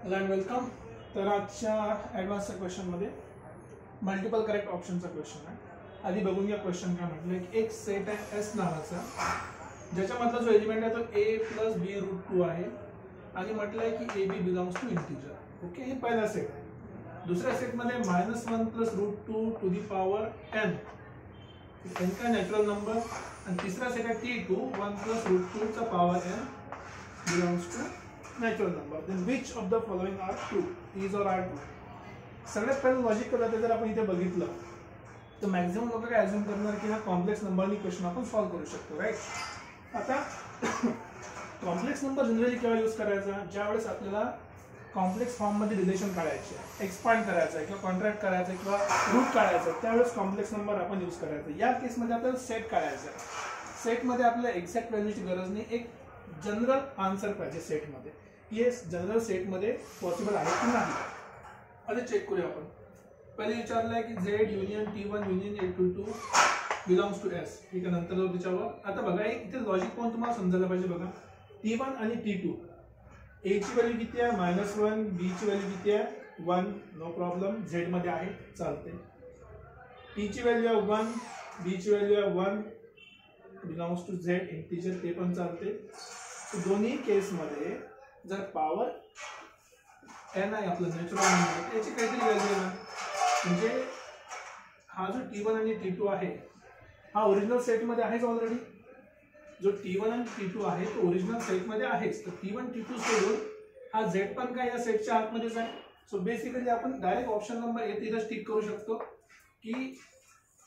Hello and welcome. तर आजच्या ॲडव्हान्सच्या क्वेश्चनमध्ये multiple correct ऑप्शनचा question आहे. आधी बघून घ्या क्वेश्चन काय म्हटलं की एक सेट आहे एस नावाचा, ज्याच्यामधला जो एलिमेंट आहे तो ए प्लस बी रूट 2 आहे आणि म्हटलं आहे की a b belongs to integer. Okay, हे पहिला सेट आहे. दुसऱ्या सेटमध्ये -1 plus root 2 to the power n, n का नॅचरल नंबर. आणि तिसरा सेट आहे T2 1 प्लस रूट 2 चा power n belongs to natural number. Then which of the following are true, is or are true? सगळ्यात पहिलं लॉजिक करायचं जर आपण इथे बघितलं तर मॅक्झिमम लोक काय अज्युम करणार की हा कॉम्प्लेक्स नंबरनी क्वेश्चन आपण सॉल्व्ह करू शकतो, राईट. आता कॉम्प्लेक्स नंबर जनरली केव्हा यूज करायचा, ज्यावेळेस आपल्याला कॉम्प्लेक्स फॉर्म मध्ये रिलेशन काढायचे, एक्सपांड करायचं किंवा कॉन्ट्रॅक्ट करायचं किंवा रूट काढायचं, त्यावेळेस कॉम्प्लेक्स नंबर आपण यूज करायचा. या केसमध्ये आपल्याला सेट काढायचा आहे. सेटमध्ये आपल्याला एक्झॅक्ट व्हॅल्यूची गरज नाही, एक जनरल आन्सर पाहिजे सेटमध्ये. येस, जनरल सेटमध्ये पॉसिबल आहे की नाही आता चेक करूया आपण. पहिले विचारलंय की Z union T1 union A22 belongs to S. ठीक आहे, नंतर जाऊ त्याच्यावर. आता बघा इथे लॉजिक पण तुम्हाला समजायला पाहिजे. बघा T1 आणि T2, ए ची व्हॅल्यू किती आहे -1, बी ची व्हॅल्यू किती आहे 1, नो प्रॉब्लेम, झेड मध्ये आहे चालते. टी ची व्हॅल्यू आहे 1, बी ची व्हॅल्यू आहे 1, बिलॉंग्स टू झेड इंटिजर, ते पण चालते. दोन्ही केसमध्ये जर पॉवर एन आहे आपलं नॅचरल नंबर, त्याची काहीतरी व्हॅल्यू आहे ना, म्हणजे हा जो T1 आणि T2 आहे हा ओरिजिनल सेटमध्ये आहेच ऑलरेडी. जो T1 आणि T2 आहे तो ओरिजिनल सेटमध्ये आहेच. तर T1 T2 सोडून हा Z पण काय या सेटच्या आतमध्येच आहे. सो बेसिकली आपण डायरेक्ट ऑप्शन नंबर ए इथं स्टिक करू शकतो की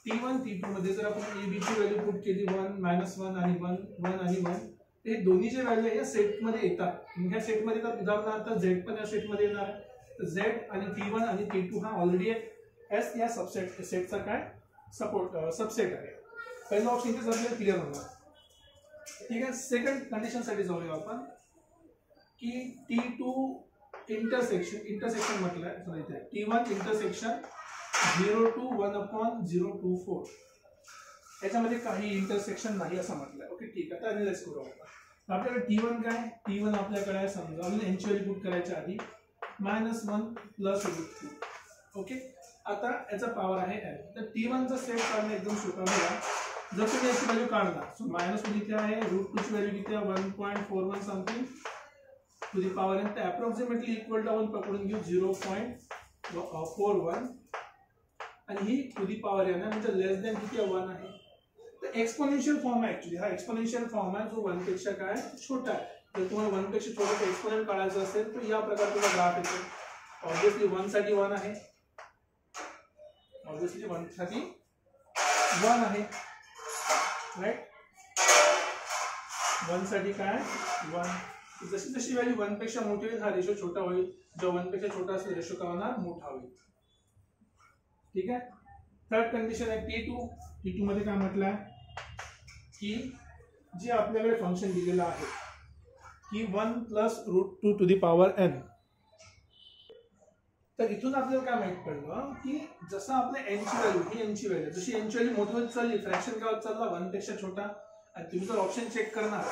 T1 T2 मध्ये जर आपण ए बी ची व्हॅल्यू पुट केली 1 -1 आणि 1 आणि 1, हे दोन्ही जे व्हॅल्यू या सेटमध्ये येतात. ह्या सेटमध्ये तर उदाहरणार्थ झेड पण या सेटमध्ये येणार आहे. तर झेड आणि T1 आणि T2 हा ऑलरेडी एस या सबसेट सेटचा काय सबसेट आहे. पहिला ऑप्शन इथेच आपल्याला क्लिअर होणार. ठीक आहे, सेकंड कंडिशनसाठी जाऊया आपण की T2 इंटरसेक्शन म्हटलंय इथे T1 इंटरसेक्शन 0 to 1/024, याच्यामध्ये काही इंटरसेक्शन नाही असं म्हटलंय. ओके, ठीक आहे, आता अनालाइज करू आपण. आपल्याकडे T1 काय, T1 आपल्याकडे आहे समजा, आपल्याला एन ची व्हॅल्यू पुट करायच्या आधी -1 प्लस रूट 2. ओके, आता याचा पॉवर आहे एन. तर T1 चा सेट काढणं एकदम सोपं बघा. जर तुम्ही याची व्हॅल्यू काढला, सो -1 इथे आहे, रूट 2 ची व्हॅल्यू किती आहे 1.41 something to the power n. तर अप्रॉक्सिमेटली इक्वल टू आपण पकडून घेऊ 0.41 आणि ही टू दी पॉवर एन आहे, म्हणजे लेस दॅन किती 1 आहे. तर एक्सपोनेन्शियल फॉर्म आहे ऍक्च्युली, हा एक्सपोनेन्शियल फॉर्म आहे जो 1 पेक्षा काय छोटा आहे. जर तुम्हाला 1 पेक्षा छोटा एक्सपोनेंट काढायचा असेल तर या प्रकारचा ग्राफ येतो. ऑब्वियसली 1 साठी 1 आहे, ऑब्वियसली 1 साठी 1 आहे, राईट. 1 साठी काय 1. जशी जशी व्हॅल्यू 1 पेक्षा मोठी होईल हा रेशो छोटा होईल, जो 1 पेक्षा छोटा असेल रेशो काय होणार मोठा होईल. ठीक आहे. थर्ड कंडिशन आहे T2 मध्ये काय म्हटलंय की जे आपल्याकडे फंक्शन दिलेलं आहे की 1 plus root 2 to the power n. तर इथून आपल्याला काय माहित पडलं की जसं आपल्या एन ची व्हॅल्यू ही एन ची व्हॅल्यू जशी एन ची व्हॅल्यू मोठी होत चालली, फ्रॅक्शन काय होत चालला 1 पेक्षा छोटा. आणि तुम्ही जर ऑप्शन चेक करणार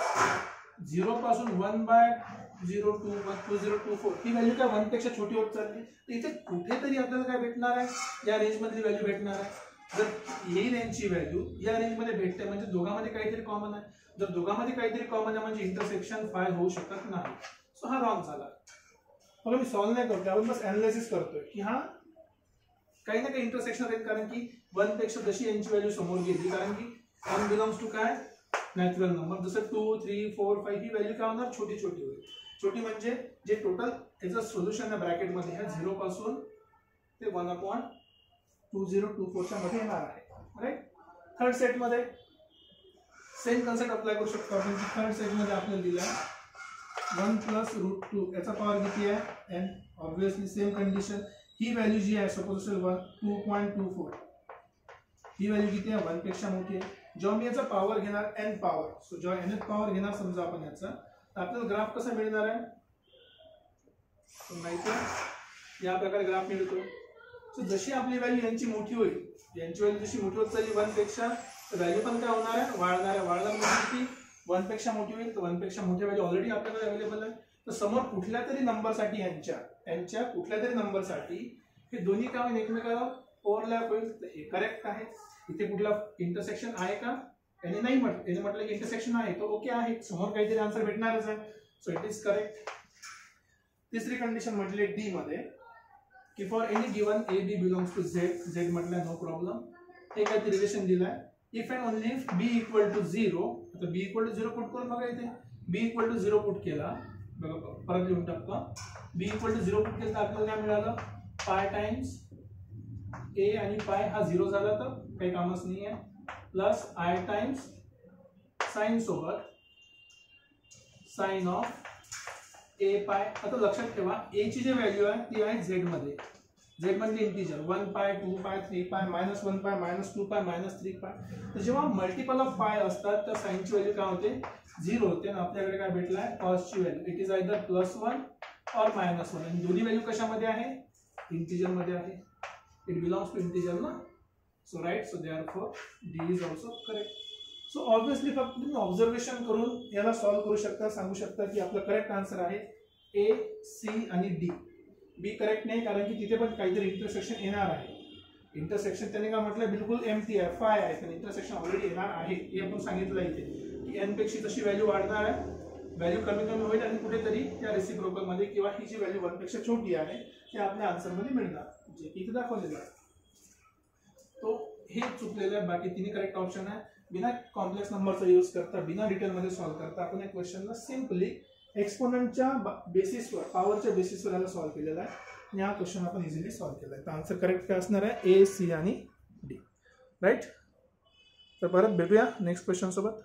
0 पासून 1/0212024 ही व्हॅल्यू काय 1 पेक्षा छोटी होत चालली. तर इथे कुठेतरी आपल्याला काय भेटणार आहे, या रेंज मधली व्हॅल्यू भेटणार आहे. जर ही रेंजची व्हॅल्यू या रेंज मध्ये भेटते म्हणजे दोघांमध्ये काहीतरी कॉमन आहे. जर दोघांमध्ये काहीतरी कॉमन आहे म्हणजे इंटरसेक्शन फाय होऊ शकत नाही. सो हा रॉंग झाला. मग मी सॉल्व्ह नाही करतोय, आपण बस अनालिसिस करतोय की हा काही ना काही इंटरसेक्शन आहे. कारण की 1 पेक्षा जशी एन ची व्हॅल्यू समोर गेली, कारण की एन बिलॉंग्स टू काय नॅचरल नंबर, जसं 2, 3, 4, 5 ही व्हॅल्यू काय होणार छोटी छोटी होईल. छोटी म्हणजे जे टोटल याचं सोल्युशन आहे ब्रॅकेटमध्ये ह्या 0 पासून ते 1/2024 च्या मध्ये येणार आहे, राईट. थर्ड सेट मध्ये सेम कन्सेप्ट अप्लाय करू शकतो आपण. थर्ड सेट मध्ये आपल्याला दिला 1 प्लस रूट 2 याचा पॉवर किती आहे एन. ऑब्वियसली सेम कंडिशन, ही व्हॅल्यू जी आहे सपोज असेल 2.24, ही व्हॅल्यू किती आहे 1 पेक्षा मोठी आहे. जेव्हा मी याचा पॉवर घेणार एन पॉवर, सो जेव्हा एन पॉवर घेणार समजा आपण याचा, तर आपल्याला ग्राफ कसा मिळणार आहे माहिती आहे, या प्रकारे ग्राफ मिळतो. सो जशी आपली व्हॅल्यू यांची मोठी होईल, यांची व्हॅल्यू जशी मोठी होत चालली 1 पेक्षा, तर व्हॅल्यू पण काय होणार आहे वाढणार आहे. वाढणार म्हणजे किती 1 पेक्षा मोठी होईल. तर 1 पेक्षा मोठी व्हॅल्यू ऑलरेडी आपल्याकडे अवेलेबल आहे. तर समोर कुठल्या तरी नंबरसाठी यांच्या कुठल्या तरी नंबरसाठी हे दोन्ही काय होईल, एकमेकाला ओव्हरलॅप होईल. तर हे करेक्ट आहे. इथे कुठला इंटरसेक्शन आहे का, याने नाही याने म्हटलं की इंटरसेक्शन आहे, तो ओके आहे, समोर काहीतरी आन्सर भेटणारच आहे. So it is correct. तिसरी कंडिशन म्हटली डी मध्ये की for any given a b belongs to Z. Z म्हटलं नो प्रॉब्लेम. हे काहीतरी रिलेशन दिलाय. If and only if b equal to 0. आता बी इक्वल टू 0 पुट करून बघा. इथे बी इक्वल टू 0 पुट केला, बघा परत लिहून टाकतो. बी इक्वल टू 0 पुट केलं तर आपल्याला काय मिळालं, पाय टाइम्स ए आणि पाय हा 0 झाला तर काही कामच नाही आहे, प्लस आय टाइम्स साइन सोबत साइन ऑफ ए पाय. आता लक्षात ठेवा ए ची जी व्हॅल्यू आहे ती आहे झेड मध्ये. झेड म्हणजे इंटिजर 1 पाय 2 पाय 3 पाय -1 पाय -2 पाय -3 पाय. तर जेव्हा मल्टिपल ऑफ पाय असतात तर साइनची व्हॅल्यू काय होते, 0 होते. आणि आपल्याकडे काय भेटलाय, कॉसची व्हॅल्यू. इट इज आयदर +1 और -1. आणि दोन्ही व्हॅल्यू कशामध्ये आहे, इंटिजर मध्ये आहे. इट बिलॉंग्स टू इंटिजर ना. So right. So therefore D is also correct. So obviously फक्त तुम्ही ऑब्झर्वेशन करून याला सॉल्व्ह करू शकता, सांगू शकता की आपलं करेक्ट आन्सर आहे ए, सी आणि डी. बी करेक्ट नाही कारण की तिथे पण काहीतरी इंटरसेक्शन येणार आहे. इंटरसेक्शन त्याने काय म्हटलं, बिलकुल एम्प्टी आहे, फाय आहे, पण इंटरसेक्शन ऑलरेडी येणार आहे. हे आपण सांगितलं इथे की एन पेक्षा तशी व्हॅल्यू वाढणार आहे, व्हॅल्यू कमी कमी होईल आणि कुठेतरी त्या रेसिप्रोकल मध्ये किंवा ही जी व्हॅल्यू 1 पेक्षा छोटी आहे ते आपल्या आन्सर मध्ये मिळणार, जे की इथे दाखवलेलं आहे. तो हे चुकलेलं आहे. बाकी तिन्ही करेक्ट ऑप्शन आहे. बिना कॉम्प्लेक्स नंबरचा यूज करता, बिना डिटेल मध्ये सॉल्व्ह करता आपण या क्वेश्चनला सिम्पली एक्सपोनंटच्या बेसिसवर, पॉवरच्या बेसिसवर याला सॉल्व्ह केलेला आहे. आणि हा क्वेश्चन आपण इझिली सॉल्व्ह केला आहे. तर आन्सर करेक्ट काय असणार आहे, ए, सी आणि डी. राईट. तर परत भेटूया नेक्स्ट क्वेश्चन सोबत.